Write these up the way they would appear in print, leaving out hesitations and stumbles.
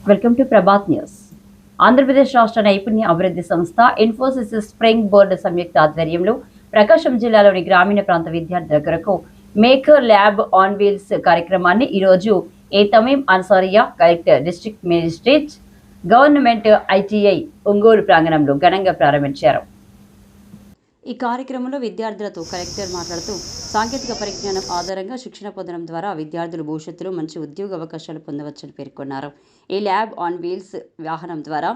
Welcome to Prabhat news. Andhra Pradesh రాష్ట్ర నైపుణ్య అభివృద్ధి సంస్థ ఇన్ఫోసిస్ స్ప్రింగ్ బోర్డు సంయుక్త ఆధ్వర్యంలో ప్రకాశం జిల్లాలోని గ్రామీణ ప్రాంత విద్యార్థుల కొరకు మేకర్ ల్యాబ్ ఆన్ వీల్స్ కార్యక్రమాన్ని ఈరోజు A Tameem Ansariya collector district magistrate government ITI Ongole ప్రాంగణంలో ఘనంగా ప్రారంభించారు. ఈ కార్యక్రమంలో విద్యార్థులతో కలెక్టర్ మాట్లాడుతూ సాంకేతిక పరిజ్ఞానం ఆధారంగా శిక్షణ పొందడం ద్వారా విద్యార్థులు భవిష్యత్తులో మంచి ఉద్యోగ అవకాశాలు పొందవచ్చని పేర్కొన్నారు. ఈ ల్యాబ్ ఆన్ వీల్స్ వాహనం ద్వారా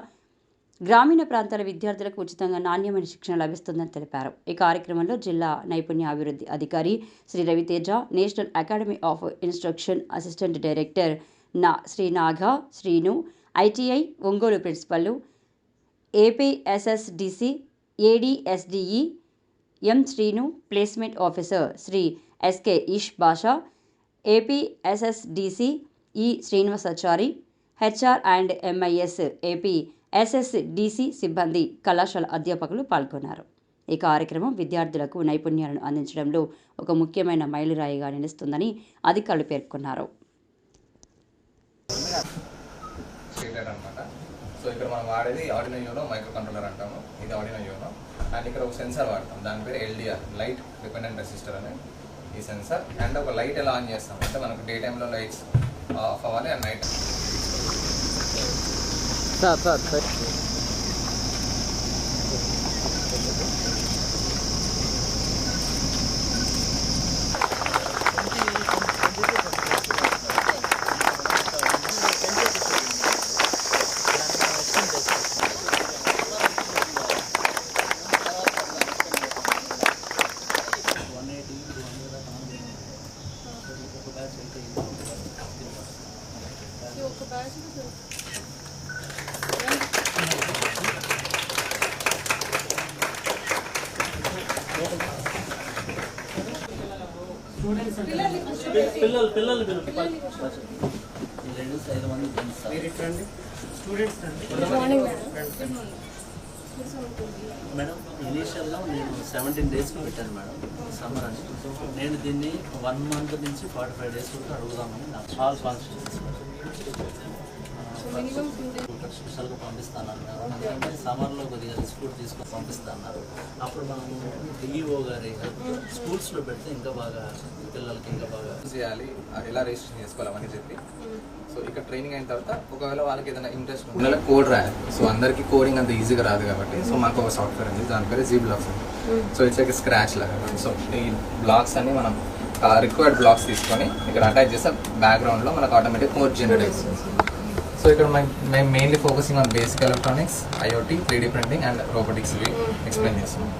గ్రామీణ ప్రాంతాల విద్యార్థులకు ఉచితంగా నాణ్యమైన శిక్షణ లభిస్తుందని తెలిపారు. ఈ కార్యక్రమంలో జిల్లా నైపుణ్య అభివృద్ధి అధికారి Shri Raviteja, National Academy of Instruction assistant director Shri Naga Srinu, ITI Ongole principal, APSSDC ADSDE M Srinu, placement officer Shri SK Eesh Basha, APSSDC E Srinivasachari, HR and MIS APSSDC సిబ్బంది, కళాశాల అధ్యాపకులు పాల్గొన్నారు. ఈ కార్యక్రమం విద్యార్థులకు నైపుణ్యాలను అందించడంలో ఒక ముఖ్యమైన మైలురాయిగా నిలుస్తుందని అధికారులు పేర్కొన్నారు. సో ఇక్కడ మనం వాడేది ఆర్డినో యూనో మైక్రో కంట్రోలర్ అంటాము. ఇది ఆర్డినో యూనో అండ్ ఇక్కడ ఒక సెన్సార్ వాడతాం, దాని పేరు ఎల్డిఆర్, లైట్ డిపెండెంట్ రెసిస్టర్ అని ఈ సెన్సార్. అండ్ ఒక లైట్ ఎలా ఆన్ చేస్తాం అంటే మనకు డే టైంలో లైట్స్ ఆఫ్ అవ్వాలి అండ్ నైట్ పిల్లలు మేడం, ఇనీషియల్గా నేను 17 డేస్కి పెట్టాను మేడం సమ్మర్ అని. నేను దీన్ని 1 మంత్ నుంచి 45 డేస్ వరకు అడుగుదామని నాకు చాలా కాన్స్టిట్యూషన్స్ స్పెషల్గా పంపిస్తాను. ఎందుకంటే సమ్మర్లో కొద్దిగా రిస్క్ తీసుకొని పంపిస్తాను. అప్పుడు మనము డిఈఓ గారి స్కూల్స్లో పెడితే ఇంకా బాగా పిల్లలకి ఇంకా బాగా చేయాలి, ఎలా రిజిస్ట్రేషన్ చేసుకోవాలని చెప్పి. సో ఇక్కడ ట్రైనింగ్ అయిన తర్వాత ఒకవేళ వాళ్ళకి ఏదైనా ఇంట్రెస్ట్ ఉంటే కోడ్ రాయాలి. సో అందరికీ కోడింగ్ అంత ఈజీగా రాదు కాబట్టి సో మాకు ఒక సాఫ్ట్వేర్ ఉంది, దాని పేరు G blocks. So it's like Scratch లాగా. సో ఈ బ్లాక్స్ అన్ని మనం రిక్వైర్డ్ బ్లాక్స్ తీసుకొని ఇక్కడ అటాచ్ చేస్తే బ్యాక్గ్రౌండ్లో మనకు ఆటోమేటిక్ కోడ్ జనరేట్ అవుతుంది. సో ఇక్కడ మేము mainly focusing on basic electronics, IoT, 3D printing and robotics ఇవి ఎక్స్ప్లెయిన్ చేస్తున్నాం.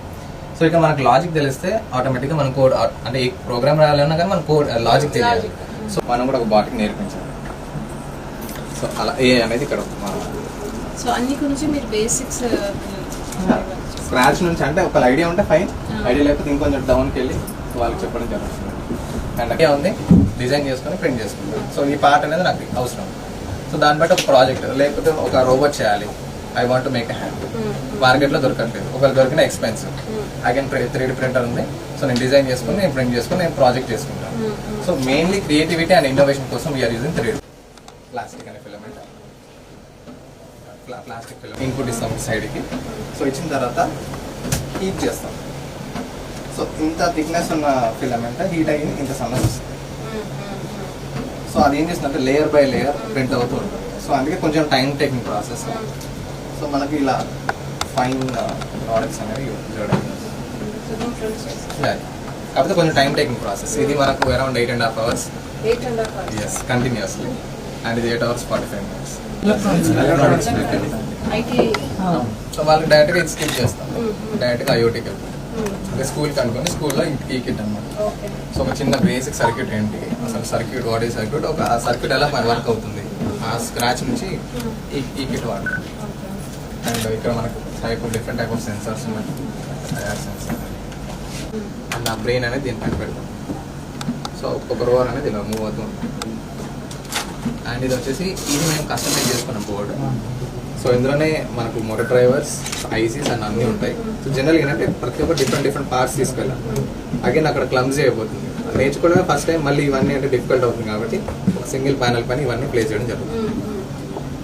సో ఇక్కడ మనకు లాజిక్ తెలిస్తే ఆటోమేటిక్గా మనం కోడ్ అంటే ఏ ప్రోగ్రామ్ రాయాలన్నా కానీ మనం కోడ్ లాజిక్ తెలియాలి. సో మనం కూడా ఒక బాటికి నేర్పించాలి. సో అలా ఏ అనేది ఇక్కడ సో అన్ని గురించి మీరు బేసిక్స్ స్క్రాచ్ నుంచి అంటే ఒక ఐడియా ఉంటే ఫైన్, ఐడియా లేకపోతే ఇంకొంచెం డౌన్కి వెళ్ళి వాళ్ళకి చెప్పడం జరుగుతుంది. అండ్ ఐడియా ఉంది, డిజైన్ చేసుకొని ప్రింట్ చేసుకుంటాం. సో ఈ పార్ట్ అనేది నాకు అవసరం. సో దాన్ని బట్టి ఒక ప్రాజెక్ట్ లేకపోతే ఒక రోబోట్ చేయాలి, I want to make a hand, మార్కెట్లో దొరకట్లేదు, ఒకవేళ దొరికిన ఎక్స్పెన్సివ్. అగైన్ 3D ప్రింటర్ ఉంది, సో నేను డిజైన్ చేసుకుని నేను ప్రింట్ చేసుకుని నేను ప్రాజెక్ట్ చేసుకుంటాను. So mainly creativity and innovation కోసం వీఆర్ యూజింగ్ 3D. ప్లాస్టిక్ అనే ఫిలమెంట్, ప్లాస్టిక్ ఫిలమెంట్ ఇన్పుట్ ఇస్తాం సైడ్కి. సో ఇచ్చిన తర్వాత హీట్ చేస్తాం. సో ఇంత థిక్నెస్ ఉన్న ఫిలమెంట్ హీట్ అయ్యి ఇంత సన్నగా వస్తుంది. సో అది ఏం చేస్తుందంటే లేయర్ బై లేయర్ ప్రింట్ అవుతూ ఉంటుంది. సో అందుకే కొంచెం టైం టేకింగ్ ప్రాసెస్. సో మనకి ఇలా ఫైన్ ప్రోడక్ట్స్ అనేవి కాకపోతే కొంచెం టైం టేకింగ్ ప్రాసెస్. ఇది మనకు అరౌండ్ 8.5 hours ఎస్ కంటిన్యూస్లీ. అండ్ ఇది 8 hours 45 minutes. సో వాళ్ళకి డైరెక్ట్గా ఇది స్కిప్ చేస్తాం, డైరెక్ట్గా ఐఓటీకి వెళ్తాం. అంటే స్కూల్కి అనుకోండి, స్కూల్లో ఈ కిట్ అనమాట. సో ఒక చిన్న బేసిక్ సర్క్యూట్ ఏంటి, అసలు సర్క్యూట్ వాడే సర్క్యూట్, ఒక ఆ సర్క్యూట్ ఎలా వర్క్ అవుతుంది, ఆ స్క్రాచ్ నుంచి ఈ కిట్ వాడతాం. అండ్ ఇక్కడ మనకు డిఫరెంట్ టైప్ ఆఫ్ సెన్సార్స్ ఉన్నాయి. సెన్సార్ అండ్ ఆ బ్రెయిన్ అనేది దీనిపైన పెడతాం. సో ఒక రోవర్ అనేది ఇలా మూవ్ అవుతూ ఉంటుంది. అండ్ ఇది వచ్చేసి ఇది మేము కస్టమైజ్ చేసుకున్న బోర్డు. సో ఇందులోనే మనకు మోటార్ డ్రైవర్స్, ఐసీస్ అన్నీ అన్నీ ఉంటాయి. సో జనరల్గా ఏంటంటే ప్రతి ఒక్క డిఫరెంట్ పార్ట్స్ తీసుకెళ్ళాలి. అగైన్ అక్కడ క్లమ్జీ అయిపోతుంది. నేర్చుకోవడమే ఫస్ట్ టైం, మళ్ళీ ఇవన్నీ అంటే డిఫికల్ట్ అవుతుంది కాబట్టి ఒక సింగిల్ ప్యానల్ పైన ఇవన్నీ ప్లేస్ చేయడం జరుగుతుంది.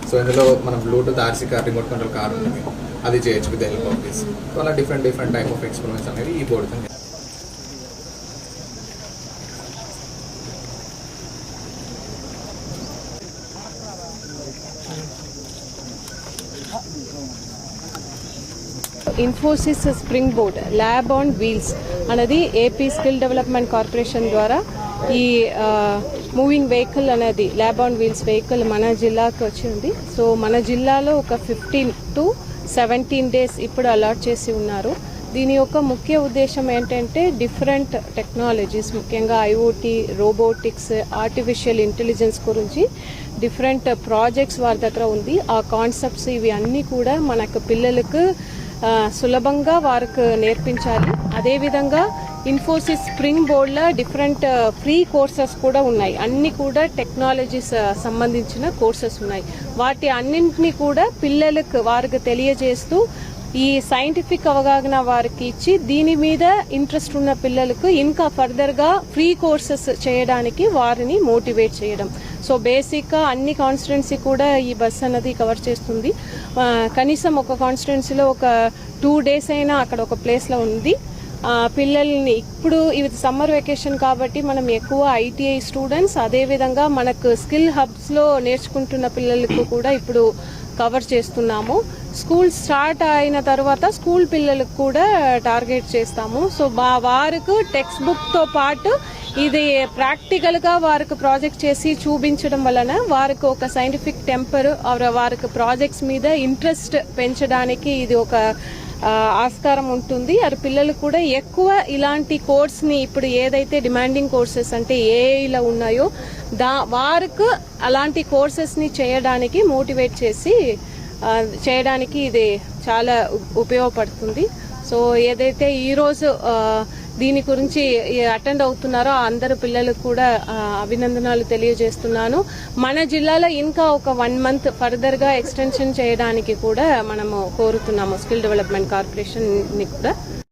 సో ఇందులో మనం Bluetooth RC car, remote control car ఉంటుంది, అది చేయొచ్చు with help of this. So అలా డిఫరెంట్ టైప్ ఆఫ్ ఎక్స్పెరిమెంట్స్ అనేది ఈ బోర్డుతో. Infosys spring board lab on wheels అనేది ఏపీ స్కిల్ డెవలప్మెంట్ కార్పొరేషన్ ద్వారా ఈ మూవింగ్ వెహికల్ అనేది ల్యాబ్ ఆన్ వీల్స్ వెహికల్ మన జిల్లాకు వచ్చి ఉంది. సో మన జిల్లాలో ఒక 15 to 17 days ఇప్పుడు అలాట్ చేసి ఉన్నారు. దీని యొక్క ముఖ్య ఉద్దేశం ఏంటంటే డిఫరెంట్ టెక్నాలజీస్, ముఖ్యంగా ఐఓటీ, రోబోటిక్స్, ఆర్టిఫిషియల్ ఇంటెలిజెన్స్ గురించి డిఫరెంట్ ప్రాజెక్ట్స్ వారి దగ్గర ఉంది. ఆ కాన్సెప్ట్స్ ఇవి అన్నీ కూడా మనకు పిల్లలకు సులభంగా వారికి నేర్పించాలి. అదేవిధంగా ఇన్ఫోసిస్ స్ప్రింగ్ బోర్డ్లో డిఫరెంట్ ఫ్రీ కోర్సెస్ కూడా ఉన్నాయి. అన్ని కూడా టెక్నాలజీస్ సంబంధించిన కోర్సెస్ ఉన్నాయి. వాటి అన్నింటినీ కూడా పిల్లలకు వారికి తెలియజేస్తూ ఈ సైంటిఫిక్ అవగాహన వారికి ఇచ్చి దీని మీద ఇంట్రెస్ట్ ఉన్న పిల్లలకు ఇంకా ఫర్దర్గా ఫ్రీ కోర్సెస్ చేయడానికి వారిని మోటివేట్ చేయడం. సో బేసిక్గా అన్ని కాన్స్టిట్యున్సీ కూడా ఈ బస్ అన్నది కవర్ చేస్తుంది. కనీసం ఒక కాన్స్టిట్యున్సీలో ఒక 2 days అయినా అక్కడ ఒక ప్లేస్లో ఉంది. పిల్లల్ని ఇప్పుడు ఇది సమ్మర్ వెకేషన్ కాబట్టి మనం ఎక్కువ ఐటీఐ స్టూడెంట్స్, అదేవిధంగా మనకు స్కిల్ హబ్స్లో నేర్చుకుంటున్న పిల్లలకు కూడా ఇప్పుడు కవర్ చేస్తున్నాము. స్కూల్ స్టార్ట్ అయిన తర్వాత స్కూల్ పిల్లలకు కూడా టార్గెట్ చేస్తాము. సో వారికి టెక్స్ట్ బుక్తో పాటు ఇది ప్రాక్టికల్గా వారికి ప్రాజెక్ట్ చేసి చూపించడం వలన వారికి ఒక సైంటిఫిక్ టెంపర్, వారికి ప్రాజెక్ట్స్ మీద ఇంట్రెస్ట్ పెంచడానికి ఇది ఒక ఆస్కారం ఉంటుంది. అది పిల్లలు కూడా ఎక్కువ ఇలాంటి కోర్స్ని ఇప్పుడు ఏదైతే డిమాండింగ్ కోర్సెస్ అంటే ఏఐలో ఉన్నాయో వారికి అలాంటి కోర్సెస్ని చేయడానికి మోటివేట్ చేసి చేయడానికి ఇది చాలా ఉపయోగపడుతుంది. సో ఏదైతే ఈరోజు దీని గురించి అటెండ్ అవుతున్నారో అందరు పిల్లలకు కూడా అభినందనలు తెలియజేస్తున్నాను. మన జిల్లాలో ఇంకా ఒక 1 month ఫర్దర్గా ఎక్స్టెన్షన్ చేయడానికి కూడా మనము కోరుతున్నాము స్కిల్ డెవలప్మెంట్ కార్పొరేషన్ని కూడా.